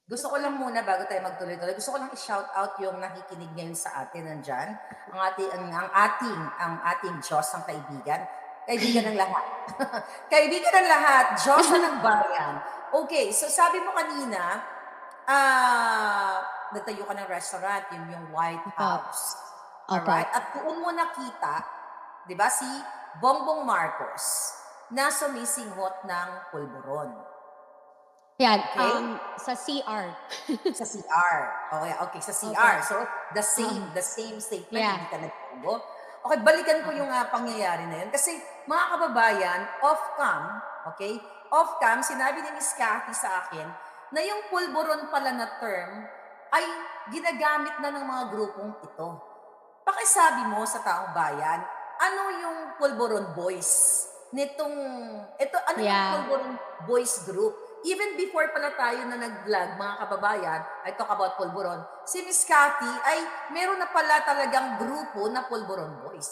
Gusto ko lang muna bago tayo magtuloy-tuloy, gusto ko lang i-shout out yung nakikinig ngayon sa atin nandiyan, ang ating Diyos ang kaibigan, kaibigan ng lahat. Kaibigan ng lahat, Diyosa ng bayan. Okay, so sabi mo kanina, nagtayo ka ng restaurant, yun yung White Opo, House. opo. Alright? At doon mo nakita, 'di ba, si Bongbong Marcos na sumisinghot ng pulburon. 'Yan, Okay? sa CR. Sa CR. Okay, okay, sa Opo, CR. So, the oo. same the same statement, Yeah, hindi ka nagbago. Okay, balikan ko oo. yung, pangyayari na yun. Kasi mga kababayan, off-cam, okay, off-cam, sinabi ni Miss Cathy sa akin na yung pulburon pala na term ay ginagamit na ng mga grupong ito. Pakisabi mo sa taong bayan, ano yung Pulburon Boys? Ano yung Yeah. Pulburon Boys Group? Even before pala tayo na nag-vlog, mga kababayan, I talk about Pulburon, si Miss Cathy ay meron na pala talagang grupo na Pulburon Boys.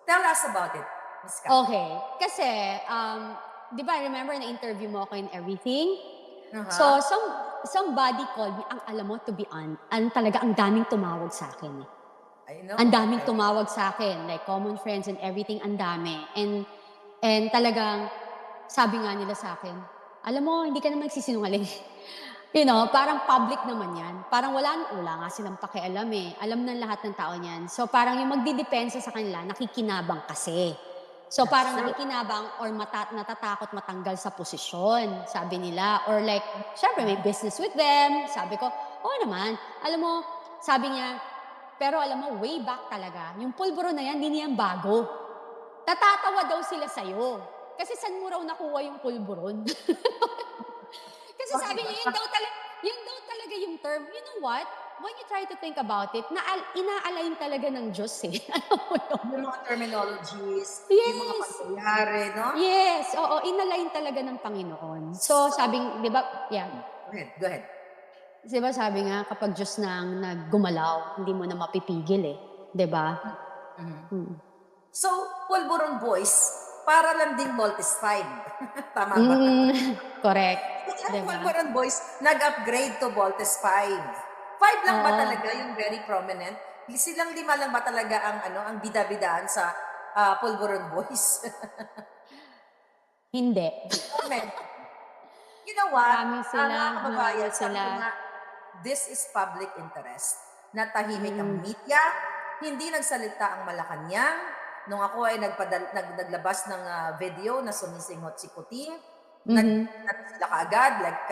Tell us about it, Miss Cathy. Okay. Kasi, 'di ba remember na-interview mo ako and everything? So, Uh-huh. somebody called me, ang alam mo to be talaga ang daming tumawag sa'kin, eh. I Ang know, daming okay. tumawag sa'kin, like common friends and everything, ang dami. And talagang sabi nga nila sa'kin, "Alam mo hindi ka naman nagsisinungaling." You know, parang public naman 'yan. Parang wala nga silang pakialam, eh. Alam ng lahat ng tao niyan. So, parang yung magdidepensa sa kanila nakikinabang kasi. So, That's parang true. nakikinabang or natatakot matanggal sa posisyon, sabi nila. Or like, siyempre may business with them. Sabi ko, "Oo naman." Alam mo, sabi niya, pero alam mo way back talaga, yung pulburo na 'yan, 'di na 'yan bago. Natatawa daw sila sa'yo. Kasi saan mo raw nakuha yung pulburon? Kasi Bakit sabi ba? niya yun daw talaga yung term. You know what? When you try to think about it, ina-align talaga ng Diyos, eh. Alam mo yun? Yung mga terminologies, yung mga Yes, pangyayari, no? yes, oo, inalign talaga ng Panginoon. So, So, sabing 'di ba yeah, go ahead, go ahead. 'di ba sabi nga kapag Diyos na ang naggumalaw, hindi mo na mapipigil, eh, 'di ba? Mhm. Mm. So, Pulburon Boys, para lang ding Voltes 5. Tama ba? Mm, correct, So, 'di ang ba? Pulburon Boys, nag-upgrade to Voltes 5. 5 lang ba Oo, talaga yung very prominent? Silang 5 lang ba talaga ang ang bida-bidaan sa Pulburon Boys? hindi. Comment. You know what? Marami Mga sila, marami kababayan, sabi sila. ko nga, this is public interest. Natahimik ang Mm, media, hindi nagsalita ang Malacanang. Nung ako ay naglabas ng video na sumisinghot si Puting, mhm. sila kaagad, like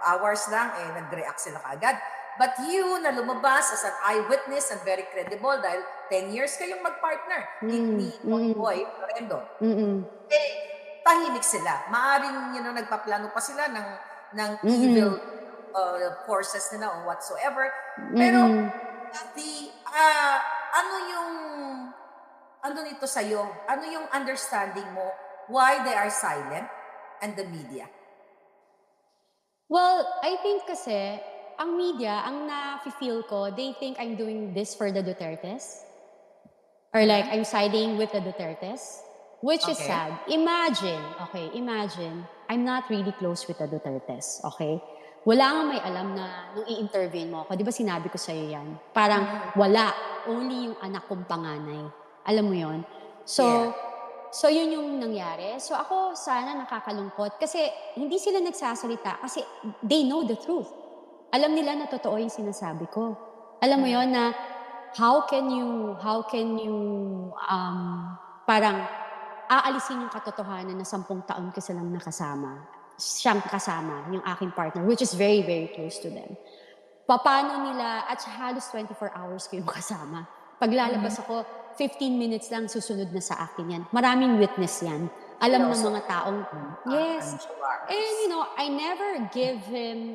hours lang, nag-react sila kaagad. But you na lumabas as an eyewitness and very credible dahil 10 years kayong magpartner ni Mm, mm, Bongbong Florendo, mm, eh, tahimik sila. Maaring nagpaplano pa sila ng evil, mm, forces nila o whatsoever. Pero, mm. ano yung ano nito sa'yo? Ano yung understanding mo why they are silent and the media? Well, I think kasi ang media, ang nafi-feel ko, they think I'm doing this for the Dutertes or like Mhm. I'm siding with the Dutertes, which is Okay. sad. Imagine, okay, imagine, I'm not really close with the Dutertes, okay? Wala ngang may alam na nung i-interview mo ako, 'di ba sinabi ko sa'yo 'yan? Parang Mhm. wala, only yung anak kong panganay. Alam mo 'yon? Yeah. So yun yung nangyari. So ako sana nakakalungkot kasi hindi sila nagsasalita kasi they know the truth. Alam nila na totoo yung sinasabi ko. Alam mo Mhm. yon na how can you, parang aalisin yung katotohanan na 10 taon ko silang siyang kasama, yung aking partner, which is very, very close to them. Papaano nila at halos 24 hours ko yung kasama. Mhm. Paglalabas ako, 15 minutes lang susunod na sa akin yan. Maraming witness yan. Alam ng Seryoso. mga taong yes. Anjo And Vargas. I never give him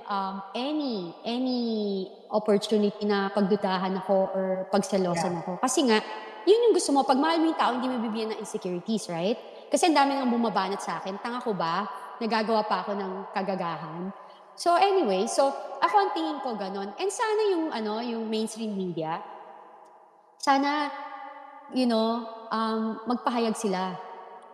any opportunity na pagdudahan ako or Yeah. pagselosan ako. Kasi nga, yun yung gusto mo. Pag mahal mo yung tao, hindi mo bibigyan ng insecurities, right? Kasi ang dami nga bumabanat sa akin. Tanga ko ba? Nagagawa pa ako ng kagagahan. So anyway, so ako ang tingin ko gano'n and sana yung mainstream media, sana, magpahayag sila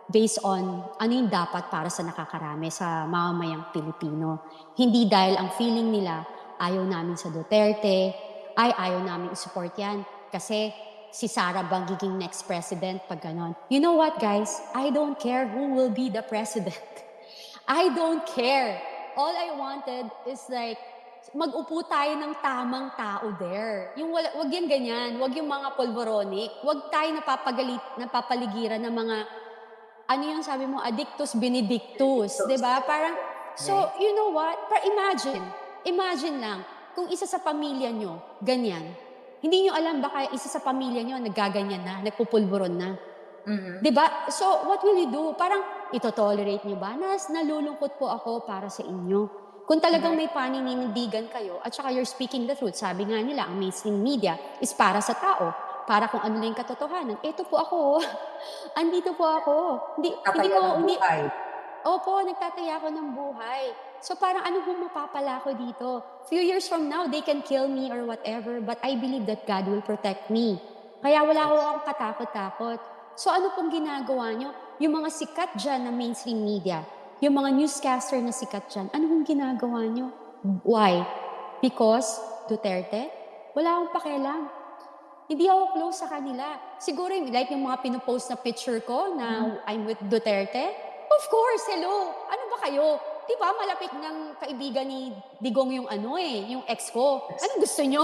based on ano yung dapat para sa nakakarami, sa mamamayang Pilipino. Hindi dahil ang feeling nila ayaw namin sa Duterte, ay ayaw namin i-support yan kasi si Sara ba giging next president pag ganon. You know what, guys? I don't care who will be the president. I don't care. All I wanted is like, mag-upo tayo ng tamang tao there. Yung wag yan ganyan, wag yung mga polvoronic, wag tayo napapaligiran ng mga, ano yung sabi mo, addictus benedictus, So, 'di ba? Parang, so, okay. you know what? Imagine lang, kung isa sa pamilya nyo, ganyan, hindi nyo alam baka isa sa pamilya nyo naggaganyan na, nagpupulburon na. Mhm. 'Di ba? So, what will you do? Parang ito-tolerate niyo ba? Nalulungkot po ako para sa inyo. Kung talagang Mhm. may paninindigan kayo at saka you're speaking the truth, sabi nga nila, ang mainstream media is para sa tao, para kung ano lang yung katotohanan. Ito po ako. Andito po ako. Hindi Tataya ng ko, hindi, buhay. opo, nagtataya ako ng buhay. So parang ano bang mapapala ko dito? Few years from now, they can kill me or whatever, but I believe that God will protect me. Kaya wala ko akong katakot-takot. So ano pong ginagawa nyo? Yung mga sikat dyan na mainstream media, yung mga newscaster na sikat dyan, ano pong ginagawa nyo? Why? Because Duterte? Wala akong pakialam. Hindi ako close sa kanila. Siguro like yung mga pinopost na picture ko Mhm. na I'm with Duterte. Of course, hello. Ano ba kayo? 'Di ba malapit ng kaibigan ni Digong yung ano yung ex ko. Yes. Anong gusto nyo?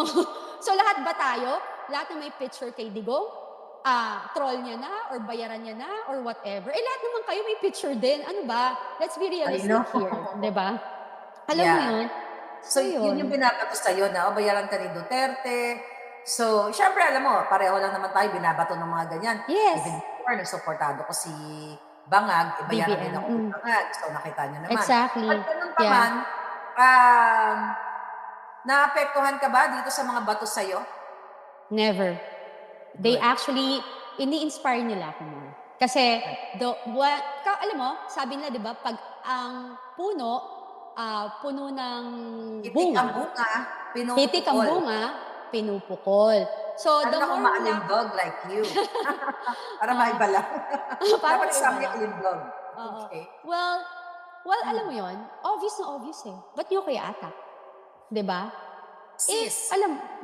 So lahat ba tayo? Lahat na may picture kay Digong? Troll niya na or bayaran niya na or whatever. Lahat naman kayo may picture din. Ano ba? Let's be I realistic know. here, 'di ba? Alam mo Yeah. 'yun? So, So yun yung 'yun. binabato sa'yo na, "O, bayaran ka ni Duterte." So, siyempre alam mo, pareho lang naman tayo binabato ng mga ganyan. Yes, Even before, nagsuportado ko si Bangag, bayaran din BBM. ako ni Bangag. So, nakita niyo naman. At Exactly. ganun pa Yeah. man, um, naapektuhan ka ba dito sa mga bato sa'yo? Never. They Good. actually, ini-inspire nila ako more. Kasi, alam mo, sabi nila, di ba, pag ang puno, puno ng Itik ang bunga, bunga, titik ang pinupukol. bunga, pinupukol. So, the Sana kung more na, maalindog like you. Para oo, maiba lang. para Dapat may iba sabi lang. alindog. Oo. Okay. Well, alam mo yon, obvious na obvious eh. Ba't nyo kaya attack? Di ba? Sis,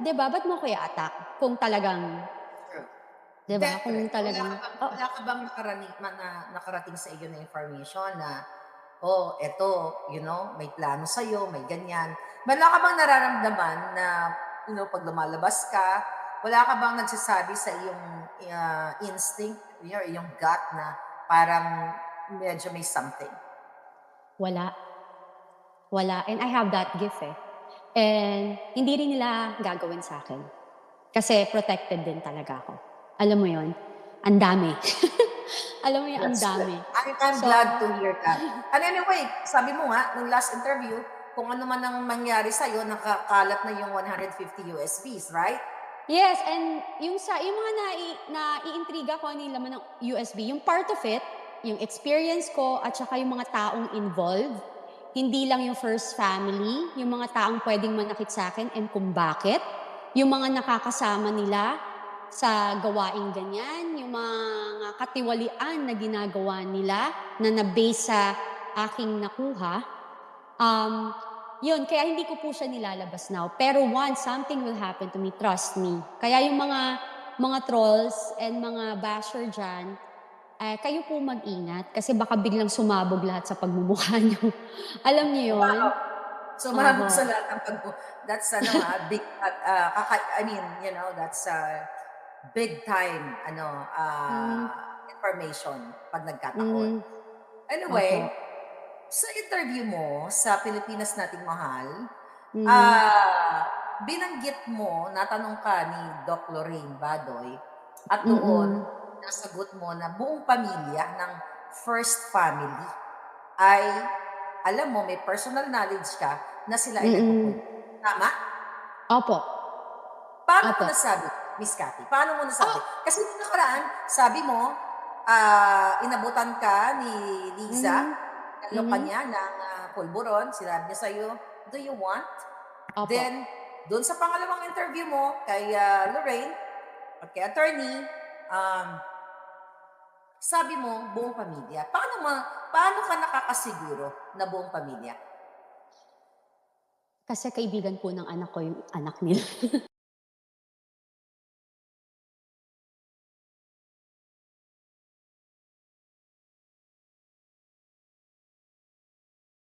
Di ba, ba't mo kaya attack? Kung talagang, true. di ba, kung Siyempre, talagang, oh, wala ka bang nakarating sa iyo na information na, oh, eto, may plano sa iyo, may ganyan. Wala ka bang nararamdaman na, pag lumalabas ka, wala ka bang nagsasabi sa iyong instinct, iyong gut na parang medyo may something? wala. Wala, and I have that gift eh. And hindi rin nila gagawin sa akin. Kasi protected din talaga ako. Alam mo yon, ang dami. Alam mo 'yun, ang That's good. dami. I'm So, glad to hear that. And anyway, sabi mo nga, nung last interview, kung ano man ang mangyari sa'yo, nakakalat na yung 150 USBs, right? yes, and yung mga naiintriga ko ano yung laman ng USB, yung part of it, yung experience ko at saka yung mga taong involved, hindi lang yung first family, yung mga taong puwedeng manakit sa'kin and kung bakit, yung mga nakakasama nila sa gawaing ganyan, yung mga katiwalian na ginagawa nila na na-base sa aking nakuha. Um, Yun, kaya hindi ko po siya nilalabas now. Pero once something will happen to me, trust me. Kaya yung mga trolls and mga basher dyan, kayo po mag-ingat kasi baka biglang sumabog lahat sa pagmumukha nyo. Alam niyo yun? Wow. So, mahabog Oho. sa lahat ng that's big, I mean, that's big time, Mm, information pag nagkataon. mm, opo. Anyway, sa interview mo sa Pilipinas Nating Mahal, Mhm, binanggit mo, natanong ka ni Doc Lorraine Badoy, at doon, mm, nasagot mo na buong pamilya ng first family ay, alam mo, may personal knowledge ka na sila ay mm. nagpupulong. Tama? Opo, Paano mo opo. nasabi, Miss Cathy? Paano mo nasabi? Ah, Kasi nung nakaraan, sabi mo, inabutan ka ni Liza, mhm, naloka mhm, niya ng pulburon, sinabi niya sa'yo, "Do you want?" opo. Then, doon sa pangalawang interview mo kay Lorraine at kay attorney, um, sabi mo, buong pamilya. Paano ka nakakasiguro na buong pamilya? Kasi kaibigan po ng anak ko yung anak nila.